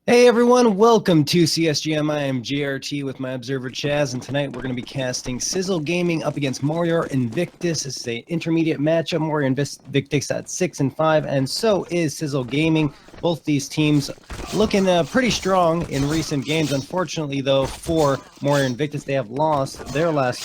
Hey everyone, welcome to CSGM. I am GRT with my observer Chaz, and tonight we're going to be casting Sizzle Gaming up against Morior Invictus. This is an intermediate matchup. Morior Invictus at 6-5, and so is Sizzle Gaming. Both these teams looking pretty strong in recent games. Unfortunately, though, for Morior Invictus, they have lost their last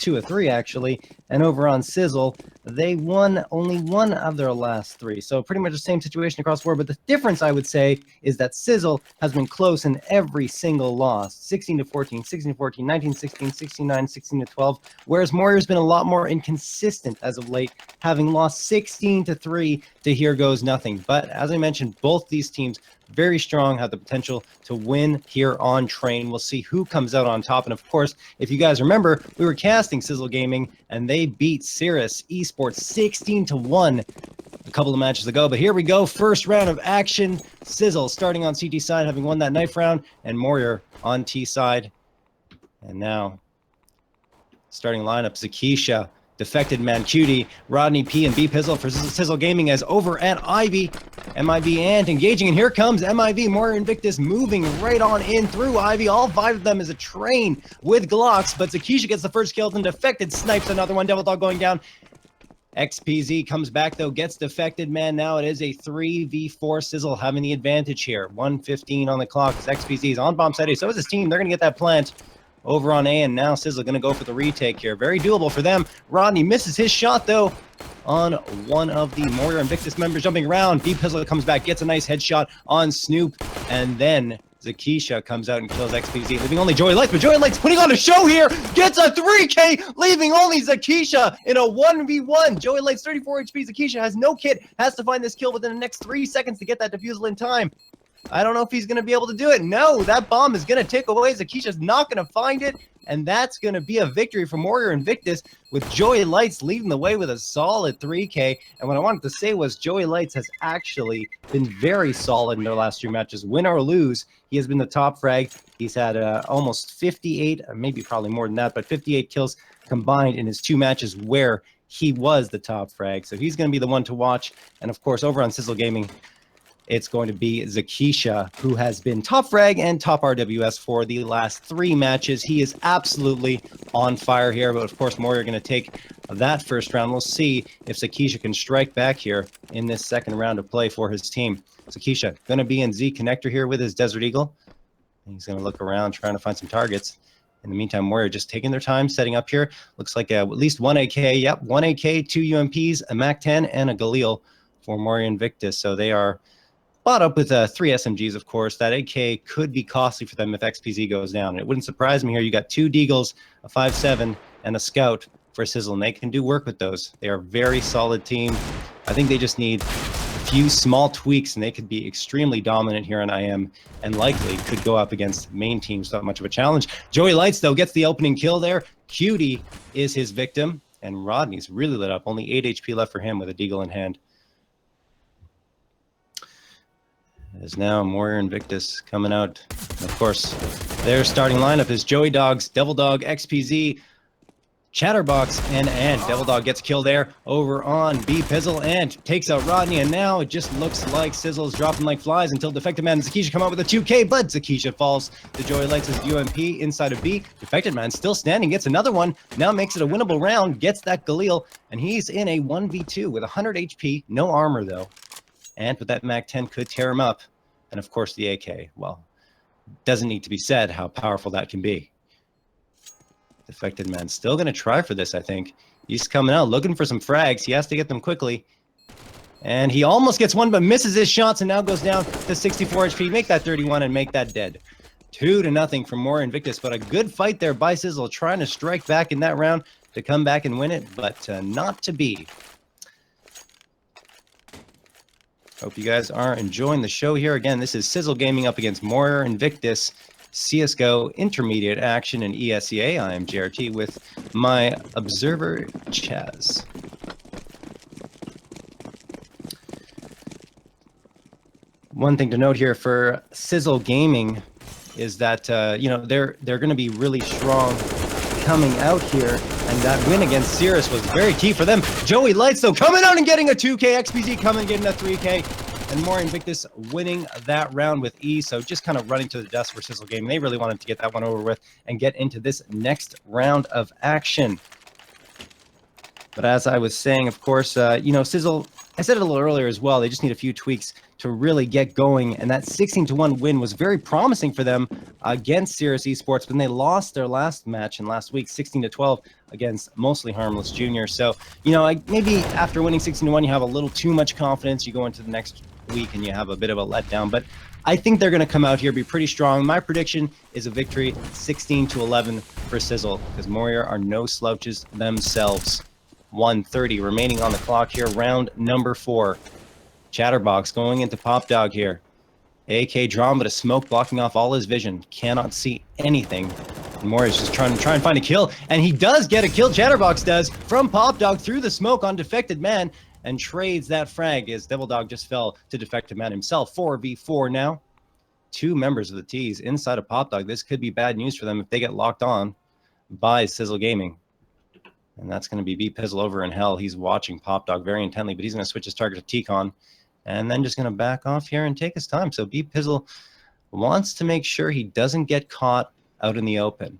two or three actually. And over on Sizzle, they won only one of their last three. So pretty much the same situation across the board. But the difference, I would say, is that Sizzle has been close in every single loss. 16-14, 16-14, 19-16, 16-9, 16-12. Whereas Morior's been a lot more inconsistent as of late, having lost 16-3 to here goes nothing. But as I mentioned, both these teams very strong, have the potential to win here on Train. We'll see who comes out on top. And of course, if you guys remember, we were casting Sizzle Gaming and they beat Cirrus Esports 16-1 a couple of matches ago. But here we go, first round of action. Sizzle starting on CT side, having won that knife round, and Morior on T side. And now starting lineup, Zakisha, Defected Man Cutie, Rodney P, and B Pizzle for Sizzle Gaming as over at Ivy. MIV and engaging, and here comes MIV. Morior Invictus moving right on in through Ivy. All five of them is a train with Glocks, but Zakisha gets the first kill, then Defected snipes another one. Devil Dog going down. XPZ comes back though, gets Defected Man. Now it is a 3v4. Sizzle having the advantage here. 1:15 on the clock as XPZ is on bomb side A. So is his team. They're going to get that plant over on A, and now Sizzle going to go for the retake here. Very doable for them. Rodney misses his shot though on one of the Morior Invictus members jumping around. B Pizzle comes back, gets a nice headshot on Snoop, and then Zakisha comes out and kills XPZ, leaving only Joey Lights, but Joey Lights putting on a show here, gets a 3K, leaving only Zakisha in a 1v1. Joey Lights 34 HP, Zakisha has no kit, has to find this kill within the next 3 seconds to get that defusal in time. I don't know if he's going to be able to do it. No, that bomb is going to tick away. Zakisha's not going to find it, and that's going to be a victory for Morior Invictus, with Joey Lights leading the way with a solid 3K. And what I wanted to say was Joey Lights has actually been very solid in their last 3 matches. Win or lose, he has been the top frag. He's had almost 58, maybe probably more than that, but 58 kills combined in his 2 matches where he was the top frag. So he's going to be the one to watch. And of course, over on Sizzle Gaming, it's going to be Zakisha, who has been top frag and top RWS for the last 3 matches. He is absolutely on fire here, but of course, Morior going to take that first round. We'll see if Zakisha can strike back here in this second round of play for his team. Zakisha going to be in Z connector here with his Desert Eagle. He's going to look around, trying to find some targets. In the meantime, Morior just taking their time, setting up here. Looks like at least 1 AK. Yep, 1 AK, 2 UMPs, a MAC-10, and a Galil for Morior Invictus. So they are bought up with 3 SMGs, of course. That AK could be costly for them if XPZ goes down. It wouldn't surprise me here. You got 2 Deagles, a 5.7, and a Scout for Sizzle, and they can do work with those. They are a very solid team. I think they just need a few small tweaks, and they could be extremely dominant here on IM, and likely could go up against main teams without much of a challenge. Joey Lights, though, gets the opening kill there. Cutie is his victim, and Rodney's really lit up. Only 8 HP left for him with a Deagle in hand. Is now Morior Invictus coming out. And of course, their starting lineup is Joey Dogs, Devil Dog, XPZ, Chatterbox, and Devil Dog gets killed there over on B Pizzle and takes out Rodney. And now it just looks like Sizzle's dropping like flies until Defected Man and Zakisha come out with a 2K, but Zakisha falls to Joey Lights' UMP inside of B. Defected Man still standing, gets another one, now makes it a winnable round, gets that Galil, and he's in a 1v2 with 100 HP, no armor though. And with that MAC-10 could tear him up. And of course the AK, well, doesn't need to be said how powerful that can be. Defected Man still going to try for this, I think. He's coming out looking for some frags. He has to get them quickly. And he almost gets one, but misses his shots and now goes down to 64 HP. Make that 31 and make that dead. 2-0 from Morior Invictus, but a good fight there by Sizzle, trying to strike back in that round to come back and win it, but not to be. Hope you guys are enjoying the show here. Again, this is Sizzle Gaming up against Morior Invictus, CSGO Intermediate Action in ESEA. I am JRT with my observer, Chaz. One thing to note here for Sizzle Gaming is that, you know, they're going to be really strong coming out here, and that win against Cirrus was very key for them. Joey Lights, though, coming out and getting a 2K. XPZ coming and getting a 3K. and Morior Invictus winning that round with ease. So just kind of running to the dust for Sizzle Gaming. They really wanted to get that one over with and get into this next round of action. But as I was saying, of course, Sizzle, I said it a little earlier as well, they just need a few tweaks to really get going. And that 16-1 win was very promising for them against Cirrus Esports, when they lost their last match in last week, 16-12 against Mostly Harmless Jr. So, maybe after winning 16-1, you have a little too much confidence. You go into the next week and you have a bit of a letdown. But I think they're going to come out here, be pretty strong. My prediction is a victory 16-11 for Sizzle, because Morior are no slouches themselves. 1:30 remaining on the clock here, round number 4. Chatterbox going into Pop Dog here. AK drawn, but a smoke blocking off all his vision. Cannot see anything. And Morior's just trying to find a kill, and he does get a kill. Chatterbox does, from Pop Dog through the smoke on Defected Man, and trades that frag as Devil Dog just fell to Defected Man himself. 4v4 now. 2 members of the T's inside of Pop Dog. This could be bad news for them if they get locked on by Sizzle Gaming. And that's going to be B-Pizzle over in hell. He's watching Pop Dog very intently, but he's going to switch his target to T-Con. And then just going to back off here and take his time. So B-Pizzle wants to make sure he doesn't get caught out in the open.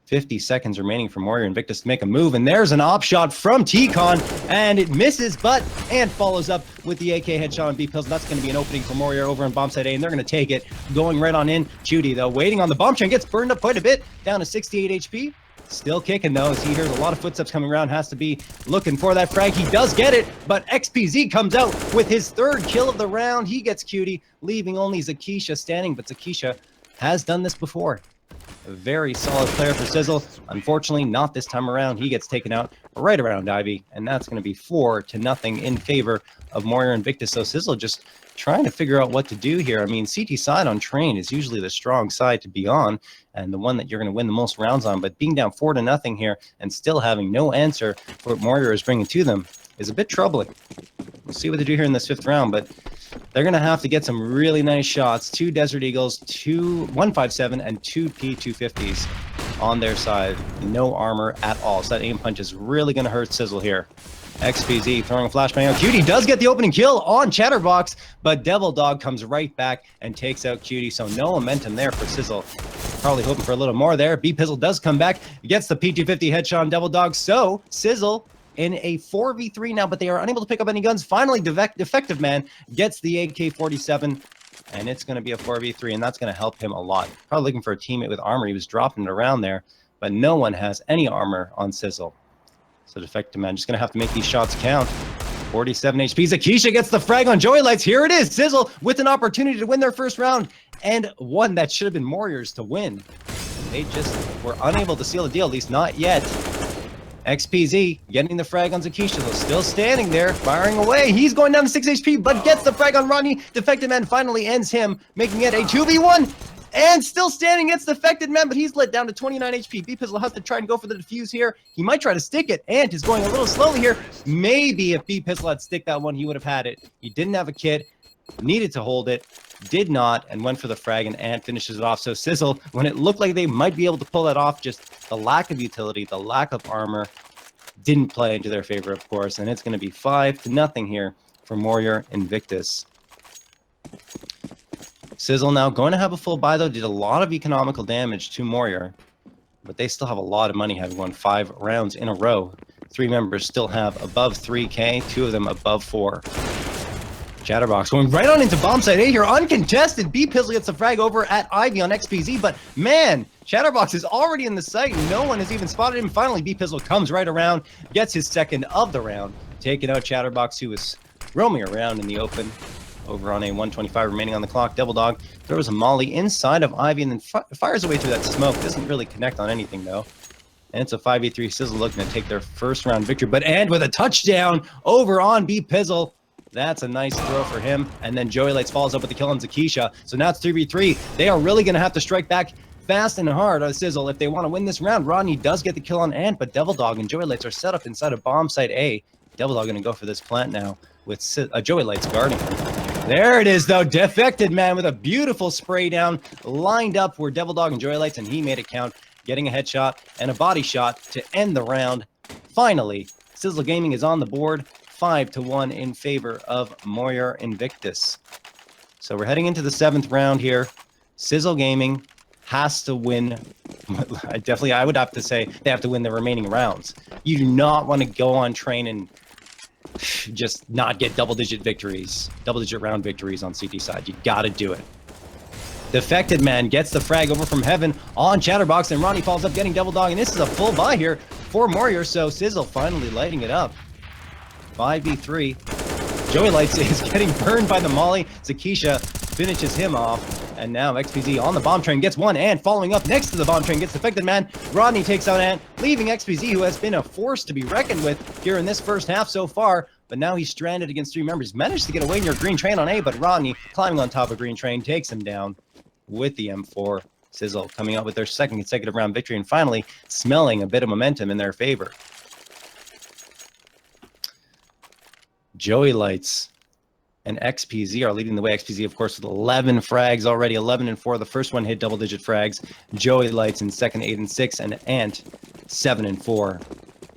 50 seconds remaining for Morior Invictus to make a move. And there's an op shot from T-Con. And it misses, and follows up with the AK headshot on B-Pizzle. That's going to be an opening for Morior over on bomb site A. And they're going to take it. Going right on in. Judy, though, waiting on the bomb train. Gets burned up quite a bit. Down to 68 HP. Still kicking, though, as he hears a lot of footsteps coming around. Has to be looking for that frag. He does get it, but XPZ comes out with his 3rd kill of the round. He gets Cutie, leaving only Zakisha standing, but Zakisha has done this before. A very solid player for Sizzle. Unfortunately, not this time around. He gets taken out right around Ivy, and that's going to be 4-0 in favor of Morior Invictus. So Sizzle just trying to figure out what to do here. I mean, CT side on train is usually the strong side to be on, and the one that you're going to win the most rounds on. But being down 4-0 here and still having no answer for what Morior is bringing to them is a bit troubling. We'll see what they do here in this 5th round, but they're going to have to get some really nice shots. 2 Desert Eagles, 2 157, and 2 P250s on their side. No armor at all. So that aim punch is really going to hurt Sizzle here. XPZ throwing a flashbang out. Cutie does get the opening kill on Chatterbox, but Devil Dog comes right back and takes out Cutie. So no momentum there for Sizzle. Probably hoping for a little more there. B-Pizzle does come back, gets the P250 headshot on Devil Dog. So Sizzle in a 4v3 now, but they are unable to pick up any guns. Finally, Defective Man gets the AK-47, and it's going to be a 4v3, and that's going to help him a lot. Probably looking for a teammate with armor. He was dropping it around there, but no one has any armor on Sizzle. So Defective Man just going to have to make these shots count. 47 HP. Zakisha gets the frag on Joey Lights. Here it is. Sizzle with an opportunity to win their 1st round, and one that should have been Morior's to win. They just were unable to seal the deal, at least not yet. XPZ getting the frag on Zakisha, though, still standing there, firing away. He's going down to 6 HP, but gets the frag on Rodney. Defected Man finally ends him, making it a 2v1. And still standing against Defected Man, but he's let down to 29 HP. B-Pizzle has to try and go for the defuse here. He might try to stick it. Ant is going a little slowly here. Maybe if B-Pizzle had stick that one, he would have had it. He didn't have a kit, needed to hold it, did not, and went for the frag, and Ant finishes it off. So Sizzle, when it looked like they might be able to pull that off, just the lack of utility, the lack of armor, didn't play into their favor, of course, and it's going to be 5-0 here for Morior Invictus. Sizzle now going to have a full buy, though. Did a lot of economical damage to Morior, but they still have a lot of money, having won 5 rounds in a row. 3 members still have above 3K, 2 of them above 4. Chatterbox going right on into bomb site A here, uncontested. B-Pizzle gets the frag over at Ivy on XPZ, but man, Chatterbox is already in the site. No one has even spotted him. Finally, B-Pizzle comes right around, gets his 2nd of the round, taking out Chatterbox, who was roaming around in the open. Over on a 125 remaining on the clock. Devil Dog throws a molly inside of Ivy and then fires away through that smoke. Doesn't really connect on anything, though. And it's a 5v3. Sizzle looking to take their 1st round victory, but and with a touchdown over on B-Pizzle. That's a nice throw for him. And then Joey Lights follows up with the kill on Zakisha. So now it's 3v3. They are really going to have to strike back fast and hard on Sizzle if they want to win this round. Rodney does get the kill on Ant, but Devil Dog and Joey Lights are set up inside of bomb site A. Devil Dog going to go for this plant now with Joey Lights guarding him. There it is, though. Defected Man with a beautiful spray down, lined up where Devil Dog and Joy Lights, and he made it count, getting a headshot and a body shot to end the round. Finally, Sizzle Gaming is on the board, 5-1 in favor of Morior Invictus. So we're heading into the 7th round here. Sizzle Gaming has to win. I would have to say they have to win the remaining rounds. You do not want to go on train and just not get double-digit round victories on CT side. You got to do it. Defected Man gets the frag over from Heaven on Chatterbox, and Ronnie falls up getting double dog, and this is a full buy here for Morior, so Sizzle finally lighting it up. 5v3. Joey Lights is getting burned by the Molly. Zakisha finishes him off, and now XPZ on the bomb train gets one, and following up next to the bomb train gets Defected Man. Rodney takes out Ant, leaving XPZ, who has been a force to be reckoned with here in this first half so far, but now he's stranded against 3 members. Managed to get away near Green Train on A, but Rodney climbing on top of Green Train takes him down with the M4. Sizzle coming out with their 2nd consecutive round victory, and finally smelling a bit of momentum in their favor. Joey Lights and XPZ are leading the way. XPZ, of course, with 11 frags already, 11-4. The first one hit double-digit frags. Joey Lights in 2nd, 8-6, and Ant 7-4.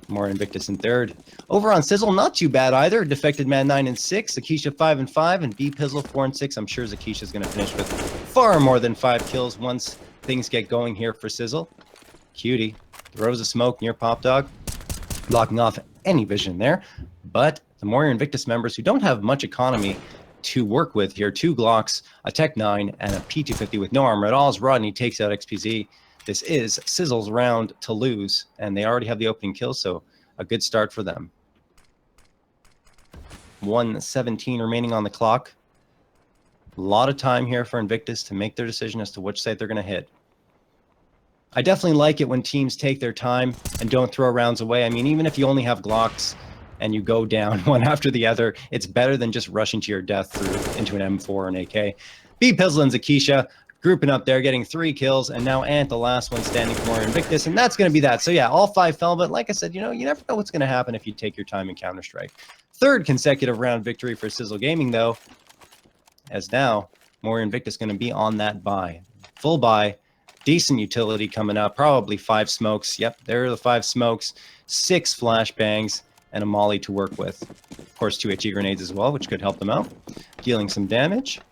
More Invictus in 3rd. Over on Sizzle, not too bad either. Defected Man 9-6, Zakisha 5-5, and B Pizzle 4-6. I'm sure Zakisha's going to finish with far more than 5 kills once things get going here for Sizzle. Cutie throws a smoke near Pop Dog, blocking off any vision there. But the Morior Invictus members, who don't have much economy to work with here, 2 Glocks, a Tech 9, and a P250 with no armor at all, as Rodney takes out XPZ. This is Sizzle's round to lose, and they already have the opening kill, so a good start for them. 1:17 remaining on the clock. A lot of time here for Invictus to make their decision as to which site they're going to hit. I definitely like it when teams take their time and don't throw rounds away. I mean, even if you only have Glocks and you go down one after the other, it's better than just rushing to your death through into an M4 or an AK. B Pizzle and Zakisha grouping up there, getting 3 kills, and now Ant, the last one standing for Morior Invictus, and that's going to be that. So yeah, all 5 fell, but like I said, you know, you never know what's going to happen if you take your time in Counter-Strike. 3rd consecutive round victory for Sizzle Gaming, though, as now Morior Invictus going to be on that buy. Full buy, decent utility coming up, probably 5 smokes. Yep, there are the 5 smokes, 6 flashbangs, and a molly to work with. Of course, 2 HE grenades as well, which could help them out, dealing some damage.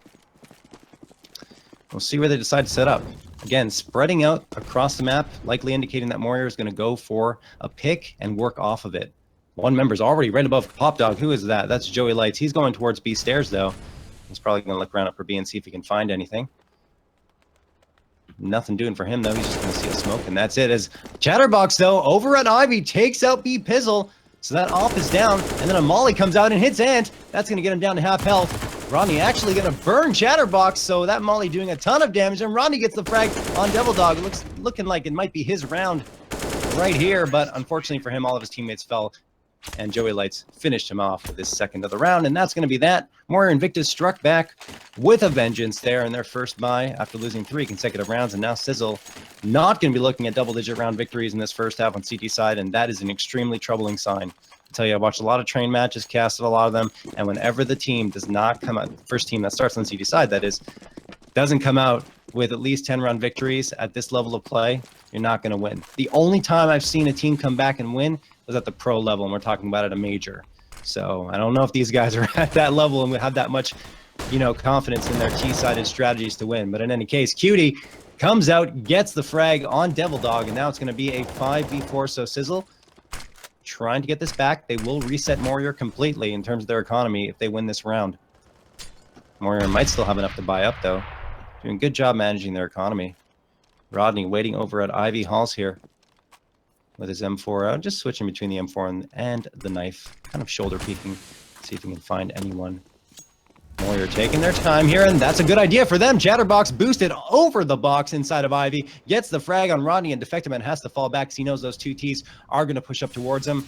We'll see where they decide to set up. Again, spreading out across the map, likely indicating that Morior is going to go for a pick and work off of it. One member's already right above Pop Dog. Who is that? That's Joey Lights. He's going towards B stairs, though. He's probably going to look around up for B and see if he can find anything. Nothing doing for him, though. He's just going to see a smoke, and that's it. As Chatterbox, though, over at Ivy, takes out B Pizzle. So that off is down, and then a molly comes out and hits Ant. That's going to get him down to half health. Rodney actually going to burn Chatterbox, so that molly doing a ton of damage, and Rodney gets the frag on Devil Dog. It looking like it might be his round right here, but unfortunately for him, all of his teammates fell, and Joey Lights finished him off with his 2nd of the round, and that's going to be that. Morior Invictus struck back with a vengeance there in their first buy after losing 3 consecutive rounds, and now Sizzle not going to be looking at double-digit round victories in this first half on CT side, and that is an extremely troubling sign. I tell you, I watched a lot of train matches, casted a lot of them, and whenever the team does not come out, first team that starts on the CT side, that is, doesn't come out with at least 10-round victories at this level of play, you're not going to win. The only time I've seen a team come back and win was at the pro level, and we're talking about at a major. So I don't know if these guys are at that level and have that much, you know, confidence in their T-sided strategies to win. But in any case, Cutie comes out, gets the frag on Devil Dog, and now it's going to be a 5v4. So Sizzle trying to get this back. They will reset Morior completely in terms of their economy if they win this round. Morior might still have enough to buy up, though. Doing a good job managing their economy. Rodney waiting over at Ivy Halls here with his M4 out, just switching between the M4 and the knife, kind of shoulder peeking, see if he can find anyone. Morior taking their time here, and that's a good idea for them. Chatterbox boosted over the box inside of Ivy, gets the frag on Rodney, and Defective Man has to fall back because he knows those 2 Ts are going to push up towards him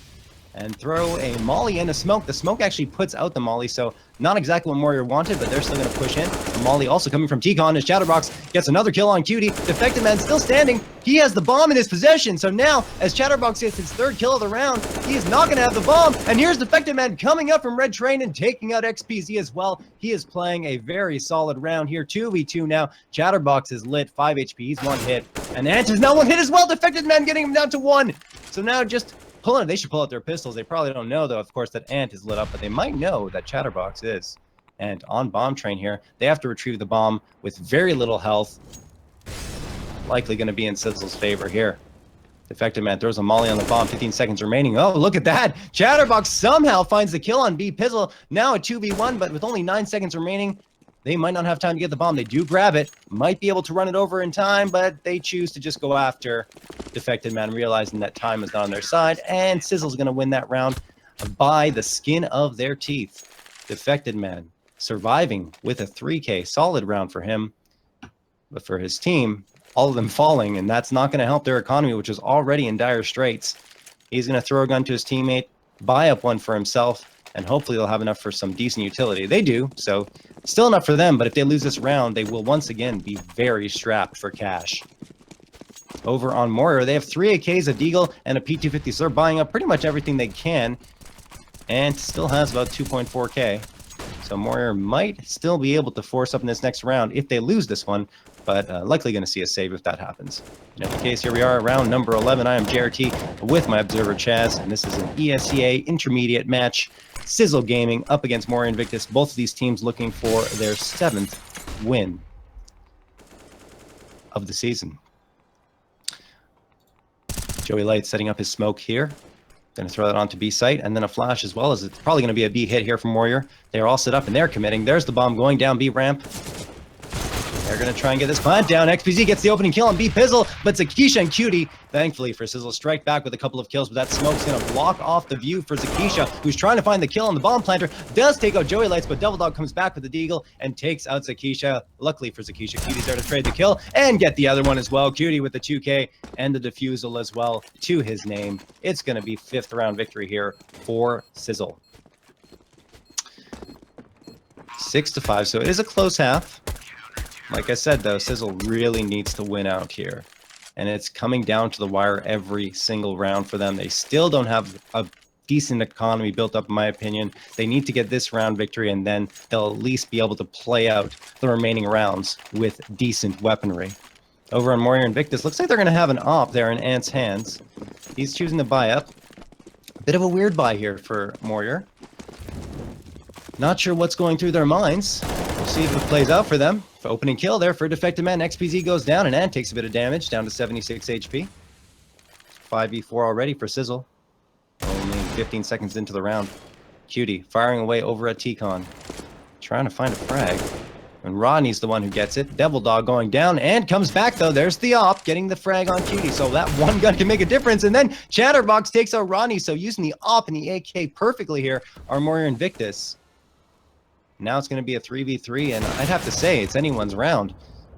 and throw a molly and a smoke. The smoke actually puts out the molly, so not exactly what Morior wanted, but they're still going to push in. The molly also coming from T-Con as Chatterbox gets another kill on Cutie. Defective Man still standing. He has the bomb in his possession, so now as Chatterbox gets his 3rd kill of the round, he is not going to have the bomb, and here's Defective Man coming up from Red Train and taking out XPZ as well. He is playing a very solid round here. 2v2 now. Chatterbox is lit, 5 HP, he's 1 hit, and Ant is now 1 hit as well. Defective Man getting him down to 1. So now just they should pull out their pistols. They probably don't know, though, of course, that Ant is lit up, but they might know that Chatterbox is. And on bomb train here, they have to retrieve the bomb with very little health. Likely going to be in Sizzle's favor here. Defected Man throws a molly on the bomb, 15 seconds remaining. Oh, look at that. Chatterbox somehow finds the kill on B Pizzle. Now a 2v1, but with only 9 seconds remaining, they might not have time to get the bomb. They do grab it, might be able to run it over in time, but they choose to just go after Defected Man, realizing that time is not on their side, and Sizzle's going to win that round by the skin of their teeth. Defected Man surviving with a 3K. Solid round for him, but for his team, all of them falling, and that's not going to help their economy, which is already in dire straits. He's going to throw a gun to his teammate, buy up one for himself, and hopefully they'll have enough for some decent utility. They do, so still enough for them, but if they lose this round, they will once again be very strapped for cash. Over on Morior, they have 3 AKs, a Deagle, and a P250, so they're buying up pretty much everything they can, and still has about 2.4K. So Morior might still be able to force up in this next round if they lose this one, but likely going to see a save if that happens. In any case, here we are, round number 11. I am JRT with my observer Chaz, and this is an ESEA intermediate match. Sizzle Gaming up against Morior Invictus. Both of these teams looking for their 7th win of the season. Joey Light setting up his smoke here. Going to throw that onto B site, and then a flash as well, as it's probably going to be a B hit here from Morior. They're all set up and they're committing. There's the bomb going down B ramp. They're going to try and get this plant down. XPZ gets the opening kill on B Pizzle, but Zakisha and Cutie, thankfully for Sizzle, strike back with a couple of kills, but that smoke's going to block off the view for Zakisha, who's trying to find the kill on the bomb planter. Does take out Joey Lights, but Devil Dog comes back with the Deagle and takes out Zakisha. Luckily for Zakisha, Cutie's there to trade the kill and get the other one as well. Cutie with the 2K and the defusal as well to his name. It's going to be 5th round victory here for Sizzle. 6-5, so it is a close half. Like I said, though, Sizzle really needs to win out here. And it's coming down to the wire every single round for them. They still don't have a decent economy built up, in my opinion. They need to get this round victory, and then they'll at least be able to play out the remaining rounds with decent weaponry. Over on Morior Invictus, looks like they're going to have an op there in Ant's hands. He's choosing to buy up. A bit of a weird buy here for Morior. Not sure what's going through their minds. We'll see if it plays out for them. Opening kill there for Defected Man. XPZ goes down, and Ant takes a bit of damage, down to 76 HP. 5v4 already for Sizzle. Only 15 seconds into the round. Cutie firing away over at T-Con. Trying to find a frag. And Rodney's the one who gets it. Devil Dog going down, and comes back, though. There's the op, getting the frag on Cutie. So that one gun can make a difference. And then Chatterbox takes out Rodney, so using the op and the AK perfectly here are Morior Invictus. Now it's going to be a 3v3, and I'd have to say it's anyone's round.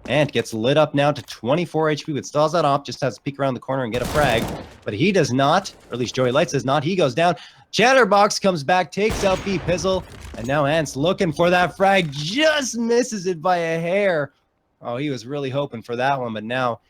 Ant gets lit up now to 24 HP, but still has that op, just has to peek around the corner and get a frag. But he does not, or at least Joey Lights does not. He goes down. Chatterbox comes back, takes out B Pizzle, and now Ant's looking for that frag, just misses it by a hair. Oh, he was really hoping for that one, but now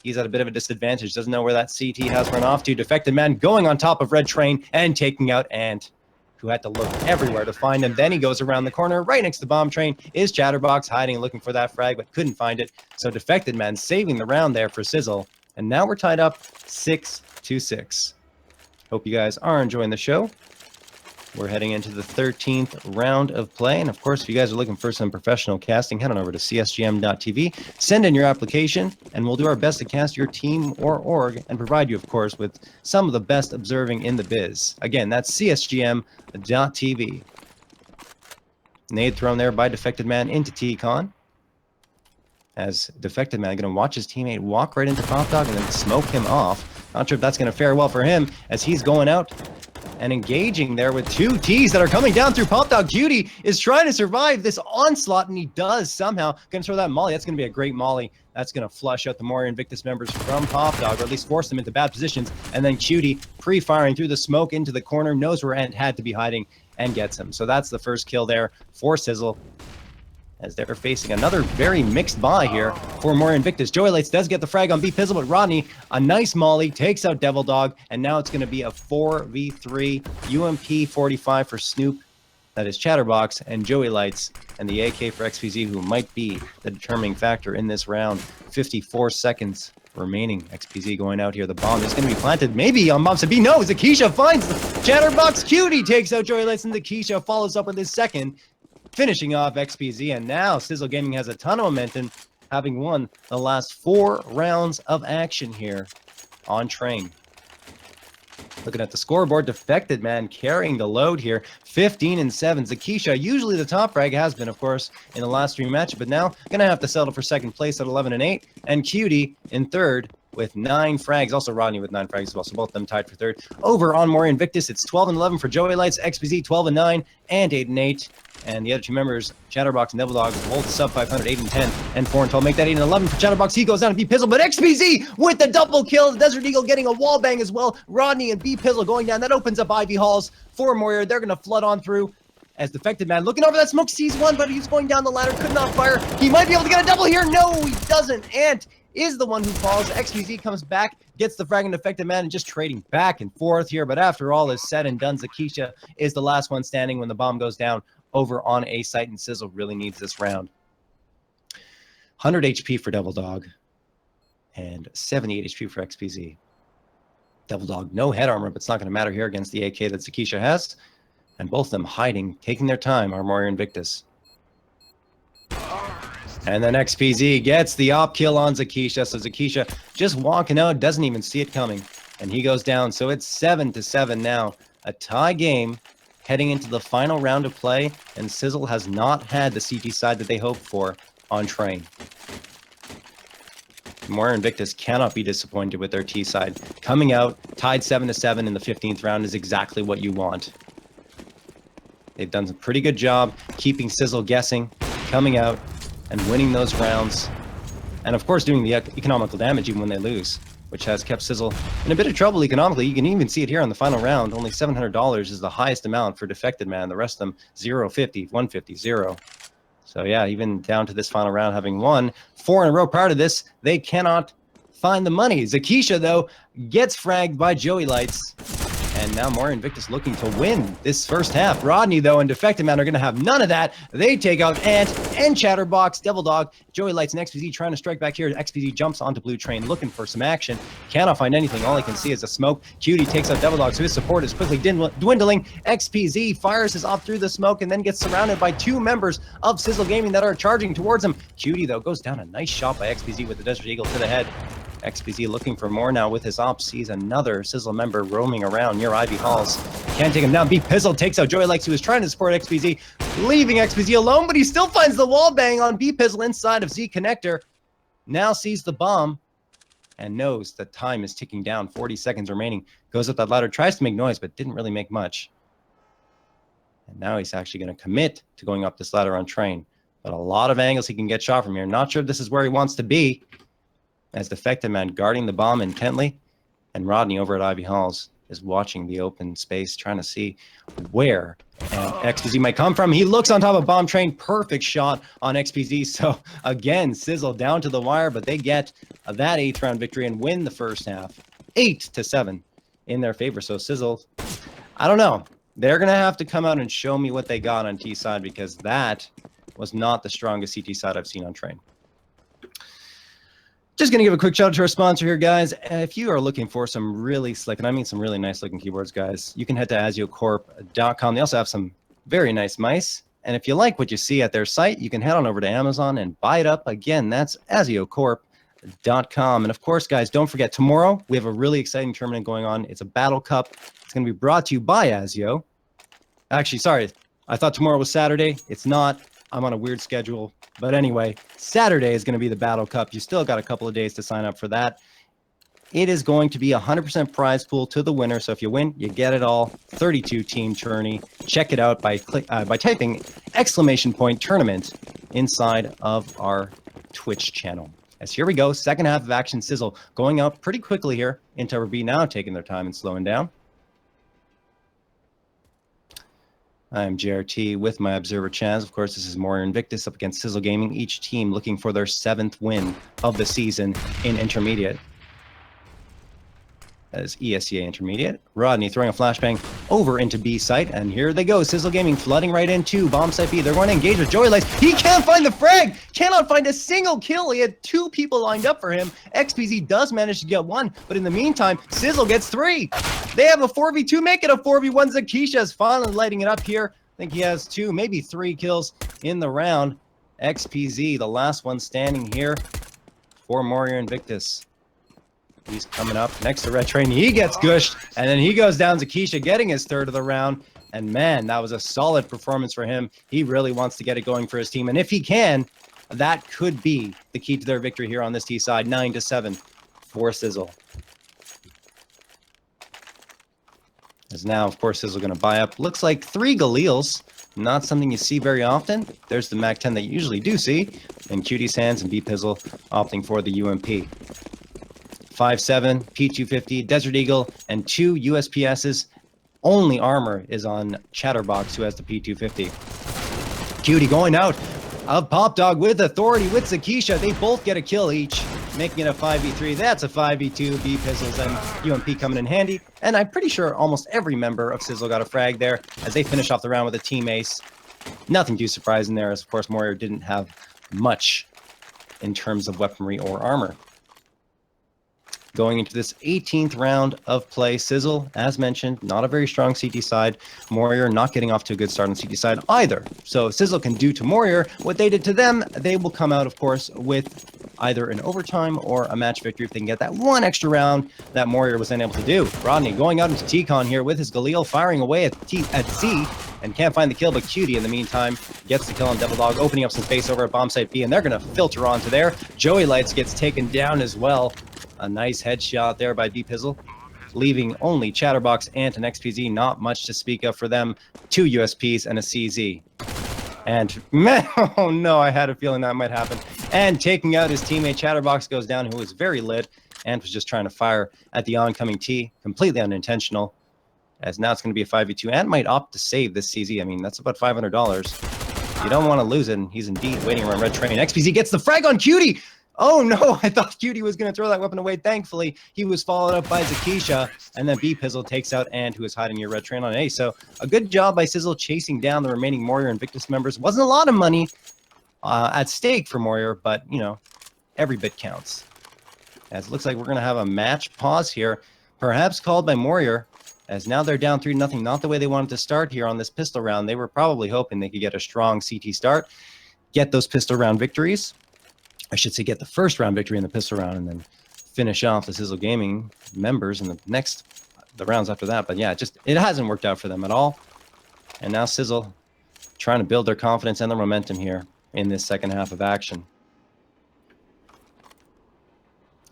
he's at a bit of a disadvantage. Doesn't know where that CT has run off to. Defected Man going on top of Red Train and taking out Ant, who had to look everywhere to find him. Then he goes around the corner. Right next to Bomb Train is Chatterbox, hiding and looking for that frag, but couldn't find it. So Defected Man saving the round there for Sizzle. And now we're tied up 6-6. Hope you guys are enjoying the show. We're heading into the 13th round of play. And of course, if you guys are looking for some professional casting, head on over to csgm.tv, send in your application, and we'll do our best to cast your team or org and provide you, of course, with some of the best observing in the biz. Again, that's csgm.tv. Nade thrown there by Defected Man into T-Con. As Defected Man going to watch his teammate walk right into Pop Dog and then smoke him off. Not sure if that's going to fare well for him, as he's going out and engaging there with 2 Ts that are coming down through Pop Dog. Cutie is trying to survive this onslaught, and he does somehow. Going to throw that molly. That's going to be a great molly. That's going to flush out the Morior Invictus members from Pop Dog, or at least force them into bad positions. And then Cutie, pre-firing through the smoke into the corner, knows where Ant had to be hiding and gets him. So that's the first kill there for Sizzle, as they're facing another very mixed buy here for Morior Invictus. Joey Lights does get the frag on B Pizzle, but Rodney, a nice molly, takes out Devil Dog, and now it's going to be a 4v3 UMP 45 for Snoop. That is Chatterbox and Joey Lights, and the AK for XPZ, who might be the determining factor in this round. 54 seconds remaining. XPZ going out here. The bomb is going to be planted. Maybe on bomb to B. No, Zakisha finds the Chatterbox. Cutie takes out Joey Lights, and Zakisha follows up with his second, finishing off XPZ. And now Sizzle Gaming has a ton of momentum, having won the last 4 rounds of action here on Train. Looking at the scoreboard, Defected Man carrying the load here, 15-7. Zakisha, usually the top frag, has been, of course, in the last 3 matches, but now going to have to settle for second place at 11-8. And Cutie in third with 9 frags. Also Rodney with 9 frags as well, so both of them tied for third. Over on Morior Invictus, it's 12-11 for Joey Lights, XPZ 12-9 and 8-8. And the other 2 members, Chatterbox and Devil Dog, hold the sub 500, 8-10 and 4-12. Make that 8-11 for Chatterbox. He goes down to B-Pizzle, but XPZ with the double kill. The Desert Eagle getting a wall bang as well. Rodney and B-Pizzle going down. That opens up Ivy Halls for Morior. They're going to flood on through as Defected Man looking over that smoke, sees one, but he's going down the ladder, could not fire. He might be able to get a double here. No, he doesn't. Ant is the one who falls. XPZ comes back, gets the frag and Defected Man, and just trading back and forth here. But after all is said and done, Zakisha is the last one standing when the bomb goes down over on A site, and Sizzle really needs this round. 100 HP for Devil Dog and 78 HP for XPZ. Devil Dog, no head armor, but it's not going to matter here against the AK that Zakisha has. And both of them hiding, taking their time, are Morior Invictus. And then XPZ gets the op kill on Zakisha, so Zakisha just walking out, doesn't even see it coming. And he goes down, so it's 7-7 now. A tie game heading into the final round of play, and Sizzle has not had the CT side that they hoped for on Train. Morior Invictus cannot be disappointed with their T side. Coming out, tied 7-7 in the 15th round is exactly what you want. They've done a pretty good job keeping Sizzle guessing, coming out, and winning those rounds. And of course doing the economical damage even when they lose, which has kept Sizzle in a bit of trouble economically. You can even see it here on the final round. Only $700 is the highest amount for Defected Man. The rest of them, 0, 50, 150, 0. So yeah, even down to this final round, having won 4 in a row prior to this, they cannot find the money. Zakisha, though, gets fragged by Joey Lights. And now Morior Invictus looking to win this first half. Rodney, though, and Defected Man are going to have none of that. They take out Ant and Chatterbox, Devil Dog, Joey Lights, and XPZ trying to strike back here. XPZ jumps onto Blue Train looking for some action. Cannot find anything. All he can see is a smoke. Cutie takes out Devil Dog, so his support is quickly dwindling. XPZ fires his op through the smoke and then gets surrounded by 2 members of Sizzle Gaming that are charging towards him. Cutie, though, goes down. A nice shot by XPZ with the Desert Eagle to the head. XPZ looking for more now with his op, sees another Sizzle member roaming around near Ivy Halls. Can't take him down. B-Pizzle takes out Joey Lights, who was trying to support XPZ, leaving XPZ alone, but he still finds the wall bang on B-Pizzle inside of Z Connector. Now sees the bomb and knows that time is ticking down. 40 seconds remaining. Goes up that ladder, tries to make noise, but didn't really make much. And now he's actually going to commit to going up this ladder on Train. But a lot of angles he can get shot from here. Not sure if this is where he wants to be, as Defected Man guarding the bomb intently, and Rodney over at Ivy Halls is watching the open space, trying to see where XPZ might come from. He looks on top of Bomb Train. Perfect shot on XPZ. So again, Sizzle down to the wire, but they get that 8th round victory and win the first half 8-7 in their favor. So Sizzle, I don't know. They're going to have to come out and show me what they got on T side, because that was not the strongest CT side I've seen on Train. Just going to give a quick shout out to our sponsor here, guys. If you are looking for some really slick, and I mean some really nice looking keyboards, guys, you can head to ASIOcorp.com. They also have some very nice mice. And if you like what you see at their site, you can head on over to Amazon and buy it up. Again, that's ASIOcorp.com. And of course, guys, don't forget, tomorrow we have a really exciting tournament going on. It's a Battle Cup. It's going to be brought to you by ASIO. Actually, sorry, I thought tomorrow was Saturday. It's not. I'm on a weird schedule. But anyway, Saturday is going to be the Battle Cup. You still got a couple of days to sign up for that. It is going to be a 100% prize pool to the winner. So if you win, you get it all. 32-team tourney. Check it out by typing !tournament inside of our Twitch channel. As here we go, second half of action. Sizzle going up pretty quickly here into B now, taking their time and slowing down. I'm JRT with my observer Chaz. Of course, this is Morior Invictus up against Sizzle Gaming. Each team looking for their 7th win of the season in Intermediate. as ESEA Intermediate. Rodney throwing a flashbang over into B site, and here they go. Sizzle Gaming flooding right into bomb site B. They're going to engage with Joey Lights. He can't find the frag! Cannot find a single kill. He had 2 people lined up for him. XPZ does manage to get 1, but in the meantime, Sizzle gets 3. They have a 4v2, make it a 4v1. Zakisha is finally lighting it up here. I think he has 2, maybe 3 kills in the round. XPZ, the last one standing here for Morior Invictus. He's coming up next to Red Train. He gets gushed, and then he goes down. Zakisha getting his 3rd of the round. And man, that was a solid performance for him. He really wants to get it going for his team. And if he can, that could be the key to their victory here on this T side. 9-7 for Sizzle. As now, of course, Sizzle going to buy up. Looks like 3 Galeels. Not something you see very often. There's the MAC-10 that you usually do see. And Cutie's hands and B-Pizzle opting for the UMP. 5.7, P250, Desert Eagle, and 2 USPSs. Only armor is on Chatterbox, who has the P250. Cutie going out of Pop Dog with authority with Zakisha. They both get a kill each, making it a 5v3. That's a 5v2. B-Pizzles and UMP coming in handy. And I'm pretty sure almost every member of Sizzle got a frag there as they finish off the round with a team ace. Nothing too surprising there, as of course Morior didn't have much in terms of weaponry or armor. Going into this 18th round of play, Sizzle, as mentioned, not a very strong CT side. Morior not getting off to a good start on CT side either. So Sizzle can do to Morior what they did to them. They will come out, of course, with either an overtime or a match victory if they can get that 1 extra round that Morior was unable to do. Rodney going out into T-Con here with his Galil, firing away at C, and can't find the kill, but Cutie in the meantime gets the kill on Devil Dog, opening up some space over at bomb site B, and they're going to filter onto there. Joey Lights gets taken down as well. A nice headshot there by B-Pizzle, leaving only Chatterbox and an XPZ. Not much to speak of for them. 2 USPs and a CZ. And man, oh no, I had a feeling that might happen. And taking out his teammate, Chatterbox goes down, who was very lit and was just trying to fire at the oncoming T. Completely unintentional. As now it's going to be a 5v2. And might opt to save this CZ. I mean, that's about $500. You don't want to lose it. And he's indeed waiting around Red Train. XPZ gets the frag on Cutie. Oh no, I thought Cutie was going to throw that weapon away. Thankfully, he was followed up by Zakisha, and then B-Pizzle takes out and who is hiding near Red Train on A. So a good job by Sizzle chasing down the remaining Morior Invictus members. Wasn't a lot of money at stake for Morior, but, you know, every bit counts. As it looks like we're going to have a match pause here, perhaps called by Morior, as now they're down 3-0. Not the way they wanted to start here on this pistol round. They were probably hoping they could get a strong CT start, get those pistol round victories. I should say get the first round victory in the pistol round and then finish off the Sizzle Gaming members in the rounds after that. But yeah, it hasn't worked out for them at all. And now Sizzle trying to build their confidence and their momentum here in this second half of action.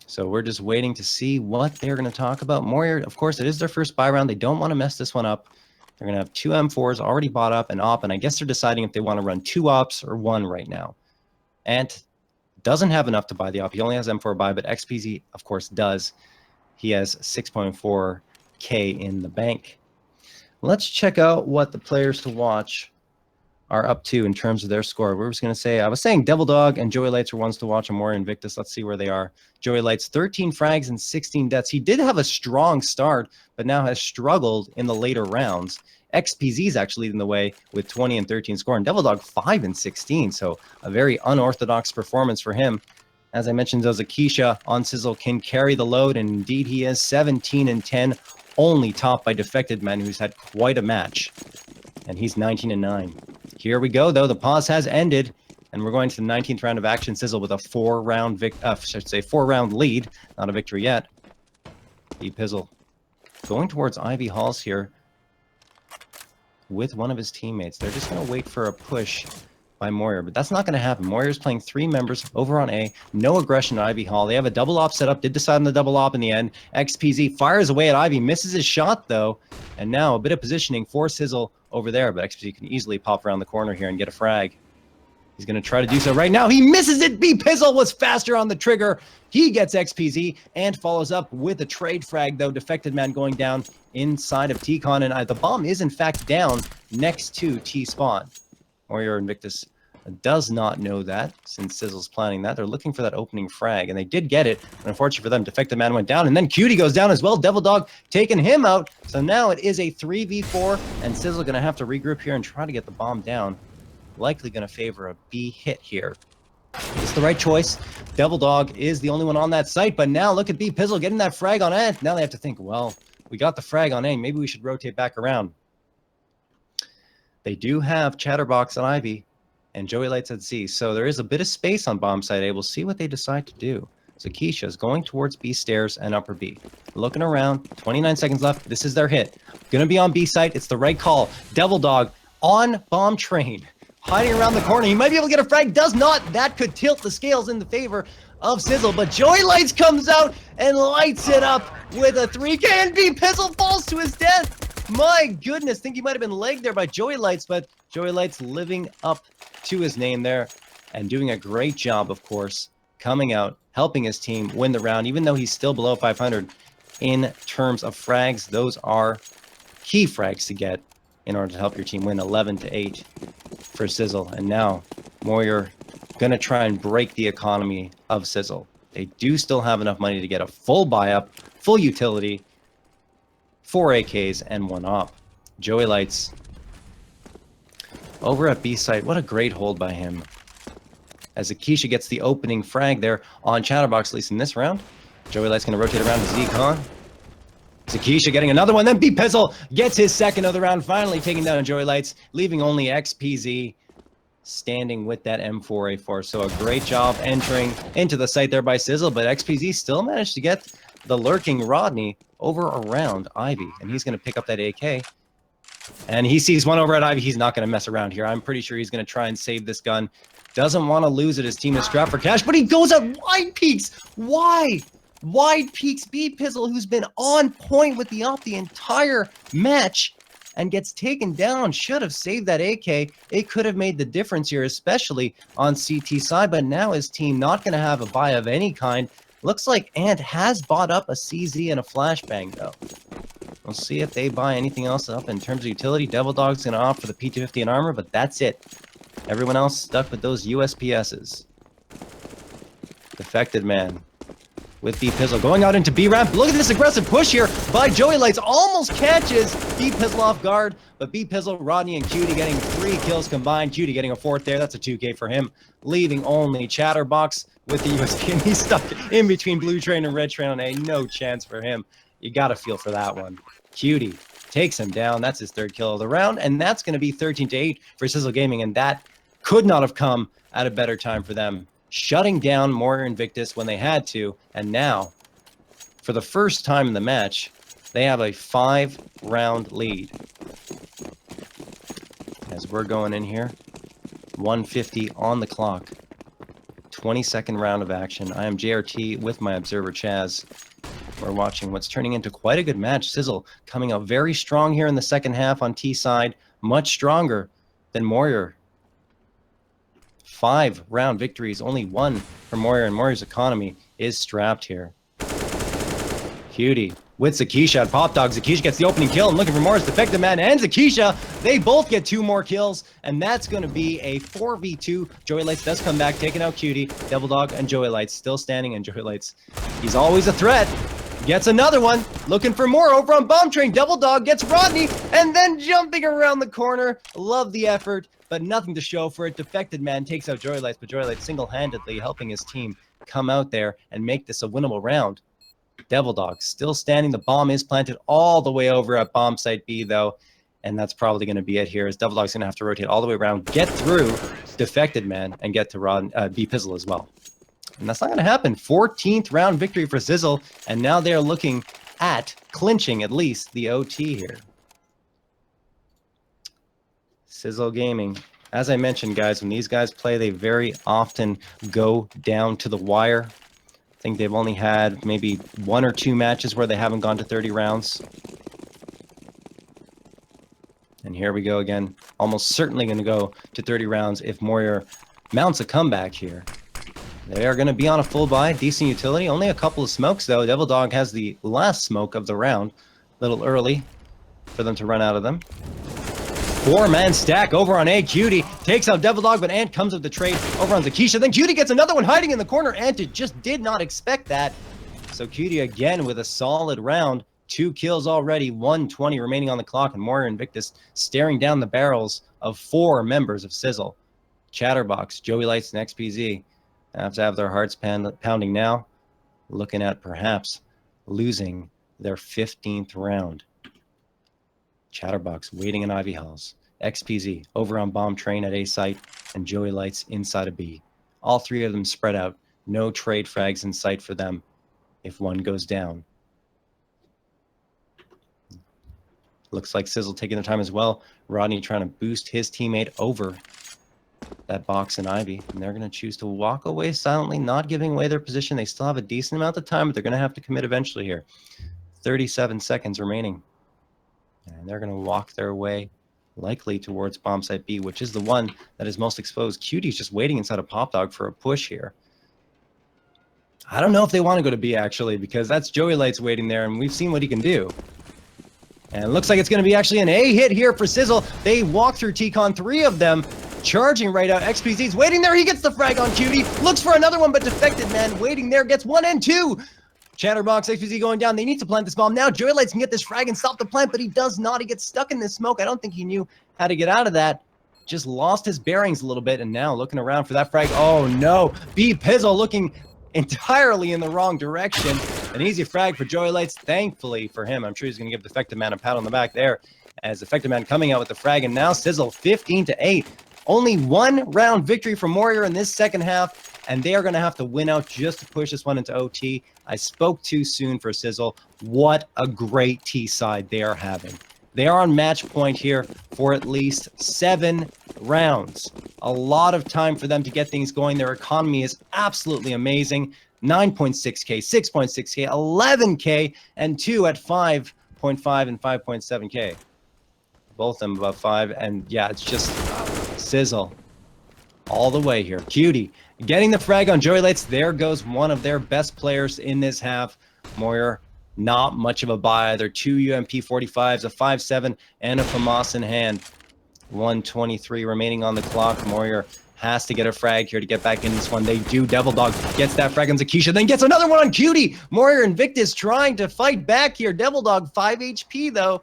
So we're just waiting to see what they're going to talk about. Morior, of course, it is their first buy round. They don't want to mess this one up. They're going to have 2 M4s already bought up and op, and I guess they're deciding if they want to run 2 ops or 1 right now. And doesn't have enough to buy the op. He only has M4 buy, but XPZ, of course, does. He has 6.4K in the bank. Let's check out what the players to watch are up to in terms of their score. We were just going to say, I was saying Devil Dog and Joey Lights are ones to watch, and Morior Invictus. Let's see where they are. Joey Lights, 13 frags and 16 deaths. He did have a strong start, but now has struggled in the later rounds. XPZ is actually leading the way with 20 and 13 score, and Devil Dog 5 and 16. So a very unorthodox performance for him. As I mentioned, though, Zakisha on Sizzle can carry the load, and indeed he is 17 and 10, only topped by Defected Man, who's had quite a match. And he's 19 and 9. Here we go, though. The pause has ended, and we're going to the 19th round of action. Sizzle with a 4-round lead. Not a victory yet. B-Pizzle going towards Ivy Halls here with one of his teammates. They're just going to wait for a push by Morior, but that's not going to happen. Morior's playing 3 members over on A. No aggression to Ivy Hall. They have a double op set up. Did decide on the double op in the end. XPZ fires away at Ivy. Misses his shot, though. And now a bit of positioning for Sizzle over there, but XPZ can easily pop around the corner here and get a frag. He's going to try to do so right now. He misses it. B-Pizzle was faster on the trigger. He gets XPZ and follows up with a trade frag, though. Defected Man going down inside of T-Con, and the bomb is, in fact, down next to T-Spawn. Morior Invictus does not know that, since Sizzle's planning that. They're looking for that opening frag, and they did get it. Unfortunately for them, Defected Man went down, and then Cutie goes down as well. Devil Dog taking him out. So now it is a 3v4, and Sizzle going to have to regroup here and try to get the bomb down. Likely going to favor a B hit here. It's the right choice. Devil Dog is the only one on that site, but now look at B Pizzle getting that frag on A. Now they have to think, well, we got the frag on A. Maybe we should rotate back around. They do have Chatterbox and Ivy and Joey Lights at C, so there is a bit of space on bomb side A. We'll see what they decide to do. So Keisha is going towards B stairs and upper B. Looking around, 29 seconds left. This is their hit. Gonna be on B site. It's the right call. Devil Dog on bomb train, hiding around the corner. He might be able to get a frag. Does not. That could tilt the scales in the favor of Sizzle, but Joey Lights comes out and lights it up with a 3K, and B Pizzle falls to his death. My goodness, think he might have been legged there by Joey Lights, but Joey Lights living up to his name there and doing a great job, of course, coming out, helping his team win the round, even though he's still below 500 in terms of frags. Those are key frags to get in order to help your team win. 11-8 for Sizzle. And now Morior going to try and break the economy of Sizzle. They do still have enough money to get a full buy-up, full utility, 4 AKs, and 1 op. Joey Lights over at B site. What a great hold by him. As Akisha gets the opening frag there on Chatterbox, at least in this round. Joey Lights going to rotate around to Z-Con. Zakisha getting another one. Then B Pizzle gets his second of the round, finally taking down Joey Lights, leaving only XPZ standing with that M4A4. So a great job entering into the site there by Sizzle, but XPZ still managed to get the lurking Rodney over around Ivy, and he's going to pick up that AK. And he sees one over at Ivy. He's not going to mess around here. I'm pretty sure he's going to try and save this gun. Doesn't want to lose it. His team is strapped for cash, but he goes out wide peaks. Why? Wide peaks B Pizzle, who's been on point with the op the entire match, and gets taken down. Should have saved that AK. It could have made the difference here, especially on CT side, but now his team not going to have a buy of any kind. Looks like Ant has bought up a CZ and a flashbang, though. We'll see if they buy anything else up in terms of utility. Devil Dog's going to opt for the P250 and armor, but that's it. Everyone else stuck with those USPSs. Defected Man with B Pizzle going out into B ramp. Look at this aggressive push here by Joey Lights. Almost catches B Pizzle off guard, but B Pizzle, Rodney, and Cutie getting 3 kills combined. Cutie getting a 4th there. That's a 2K for him, leaving only Chatterbox with the USP, and he's stuck in between Blue Train and Red Train on A. No chance for him. You got to feel for that one. Cutie takes him down. That's his 3rd kill of the round, and that's going to be 13-8 for Sizzle Gaming, and that could not have come at a better time for them. Shutting down Morior Invictus when they had to, and now, for the first time in the match, they have a 5-round lead. As we're going in here, 150 on the clock, 22nd round of action. I am JRT with my observer Chaz. We're watching what's turning into quite a good match. Sizzle coming out very strong here in the second half on T side, much stronger than Morior. 5-round victories, only 1 for Morior, and Morior's economy is strapped here. Cutie with Zakisha at Pop Dog. Zakisha gets the opening kill, and looking for Morior's Defective Man and Zakisha. They both get 2 more kills, and that's going to be a 4v2. Joey Lights does come back, taking out Cutie. Devil Dog and Joey Lights still standing, and Joey Lights, he's always a threat. Gets another one, looking for more over on Bomb Train. Devil Dog gets Rodney, and then jumping around the corner. Love the effort, but nothing to show for it. Defected Man takes out Joy Lights, but Joy Lights single-handedly helping his team come out there and make this a winnable round. Devil Dog still standing. The bomb is planted all the way over at bomb site B, though, and that's probably going to be it here, as Devil Dog's going to have to rotate all the way around, get through Defected Man, and get to B Pizzle as well. And that's not going to happen. 14th round victory for Sizzle, and now they're looking at clinching at least the OT here. Sizzle Gaming. As I mentioned, guys, when these guys play, they very often go down to the wire. I think they've only had maybe 1 or 2 matches where they haven't gone to 30 rounds. And here we go again. Almost certainly going to go to 30 rounds if Morior mounts a comeback here. They are going to be on a full buy, decent utility. Only a couple of smokes, though. Devil Dog has the last smoke of the round. A little early for them to run out of them. Four-man stack over on A. Cutie takes out Devil Dog, but Ant comes with the trade over on Zakisha. Then Cutie gets another one hiding in the corner. Ant just did not expect that. So Cutie again with a solid round. 2 kills already, 1:20 remaining on the clock, and Morior Invictus staring down the barrels of 4 members of Sizzle. Chatterbox, Joey Lights, and XPZ have to have their hearts pounding now, looking at perhaps losing their 15th round. Chatterbox waiting in Ivy Halls. XPZ over on Bomb Train at A site, and Joey Lights inside of B. All 3 of them spread out. No trade frags in sight for them if one goes down. Looks like Sizzle taking their time as well. Rodney trying to boost his teammate over that box in Ivy, and they're going to choose to walk away silently, not giving away their position. They still have a decent amount of time, but they're going to have to commit eventually here. 37 seconds remaining, and they're going to walk their way likely towards bomb site B, which is the one that is most exposed. Cutie's just waiting inside a Pop Dog for a push here. I don't know if they want to go to B, actually, because that's Joey Lights waiting there, and we've seen what he can do. And it looks like it's going to be actually an A hit here for Sizzle. They walk through T-Con, 3 of them charging right out. XPZ's waiting there. He gets the frag on Cutie. Looks for another one, but Defected Man waiting there. Gets 1 and 2. Chatterbox, XPZ going down. They need to plant this bomb now. Joey Lights can get this frag and stop the plant, but he does not. He gets stuck in this smoke. I don't think he knew how to get out of that. Just lost his bearings a little bit, and now looking around for that frag. Oh, no. B Pizzle looking entirely in the wrong direction. An easy frag for Joey Lights, thankfully for him. I'm sure he's going to give Defected Man a pat on the back there, as Defected Man coming out with the frag, and now Sizzle 15-8. Only 1 round victory for Morior in this second half, and they are going to have to win out just to push this one into OT. I spoke too soon for Sizzle. What a great T side they are having. They are on match point here for at least 7 rounds. A lot of time for them to get things going. Their economy is absolutely amazing. 9.6K, 6.6K, 11K, and 2 at 5.5 and 5.7K. Both of them above 5, and yeah, it's just Sizzle all the way here. Cutie getting the frag on Joey Lights. There goes one of their best players in this half. Morior, not much of a buy. They're 2 UMP 45s, a 5.7, and a FAMAS in hand. 1:23 remaining on the clock. Morior has to get a frag here to get back in this one. They do. Devil Dog gets that frag on Zakisha, then gets another one on Cutie. Morior Invictus trying to fight back here. Devil Dog 5 HP though,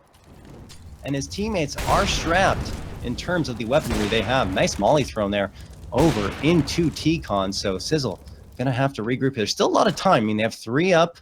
and his teammates are strapped in terms of the weaponry they have. Nice molly thrown there over into T-Con. So Sizzle gonna have to regroup. There's still a lot of time. I mean, they have 3 up,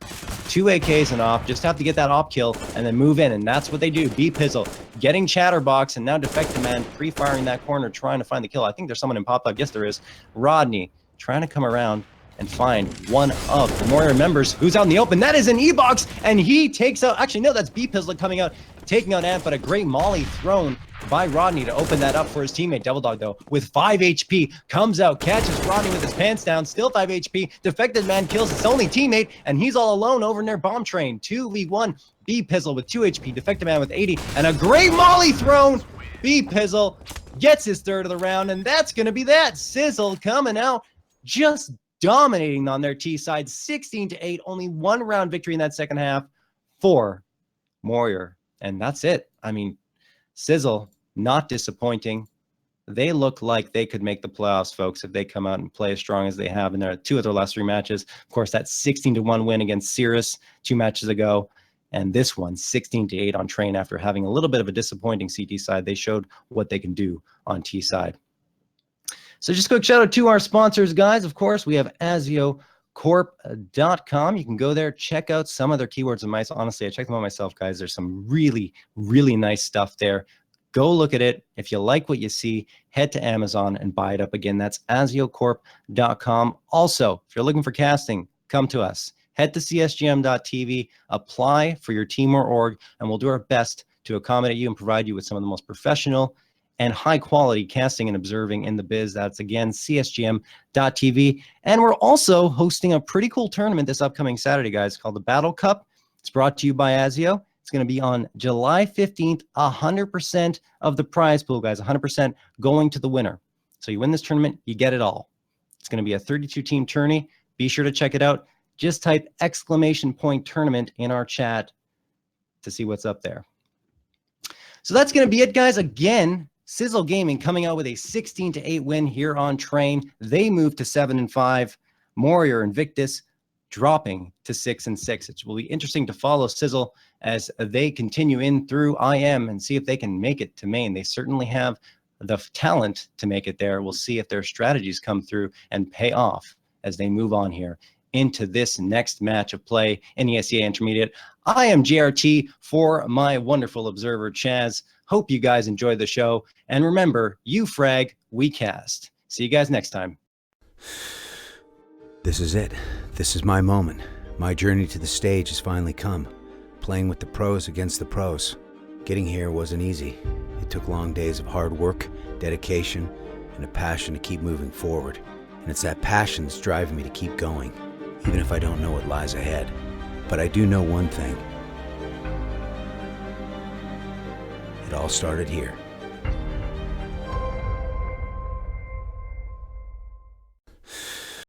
2 AKs and op. Just have to get that op kill and then move in, and that's what they do. B Pizzle getting Chatterbox, and now Defected Man pre-firing that corner, trying to find the kill. I think there's someone in Pop Up. Yes, there is. Rodney trying to come around and find one of the Morior members who's out in the open. That is an E-Box, and he takes out, actually no, that's B Pizzle coming out, taking out Ant, but a great molly thrown by Rodney to open that up for his teammate. Devil Dog, though, with 5 HP, comes out, catches Rodney with his pants down, still 5 HP. Defected Man kills his only teammate, and he's all alone over near Bomb Train. 2v1, B Pizzle with 2 HP, Defected Man with 80, and a great molly thrown. B Pizzle gets his 3rd of the round, and that's going to be that. Sizzle coming out, just dominating on their T side, 16-8, only 1 round victory in that second half for Morior. And that's it. I mean, Sizzle, not disappointing. They look like they could make the playoffs, folks, if they come out and play as strong as they have in their 2 of their last 3 matches. Of course, that 16-1 win against Cirrus 2 matches ago. And this one, 16-8 on Train after having a little bit of a disappointing CT side. They showed what they can do on T side. So just a quick shout out to our sponsors, guys. Of course, we have ESEA-IM.com. You can go there, check out some of their keywords and mice. Honestly, I checked them out myself, guys. There's some really, really nice stuff there. Go look at it. If you like what you see, head to Amazon and buy it up. Again, that's ASEAcorp.com. Also, if you're looking for casting, come to us. Head to csgm.tv, apply for your team or org, and we'll do our best to accommodate you and provide you with some of the most professional and high quality casting and observing in the biz. That's again csgm.tv. And we're also hosting a pretty cool tournament this upcoming Saturday, guys, called the Battle Cup. It's brought to you by ASEO. It's going to be on July 15th. 100% of the prize pool, guys, 100% going to the winner. So you win this tournament, you get it all. It's going to be a 32-team tourney. Be sure to check it out. Just type !tournament in our chat to see what's up there. So that's going to be it, guys. Again, Sizzle Gaming coming out with a 16-8 win here on Train. They moved to 7-5. Morior Invictus dropping to 6-6. It will be interesting to follow Sizzle as they continue in through IM and see if they can make it to main. They certainly have the talent to make it there. We'll see if their strategies come through and pay off as they move on here into this next match of play in the ESEA Intermediate. I am GRT for my wonderful observer, Chaz. Hope you guys enjoyed the show. And remember, you frag, we cast. See you guys next time. This is it. This is my moment. My journey to the stage has finally come. Playing with the pros against the pros. Getting here wasn't easy. It took long days of hard work, dedication, and a passion to keep moving forward. And it's that passion that's driving me to keep going, even if I don't know what lies ahead. But I do know one thing. It all started here.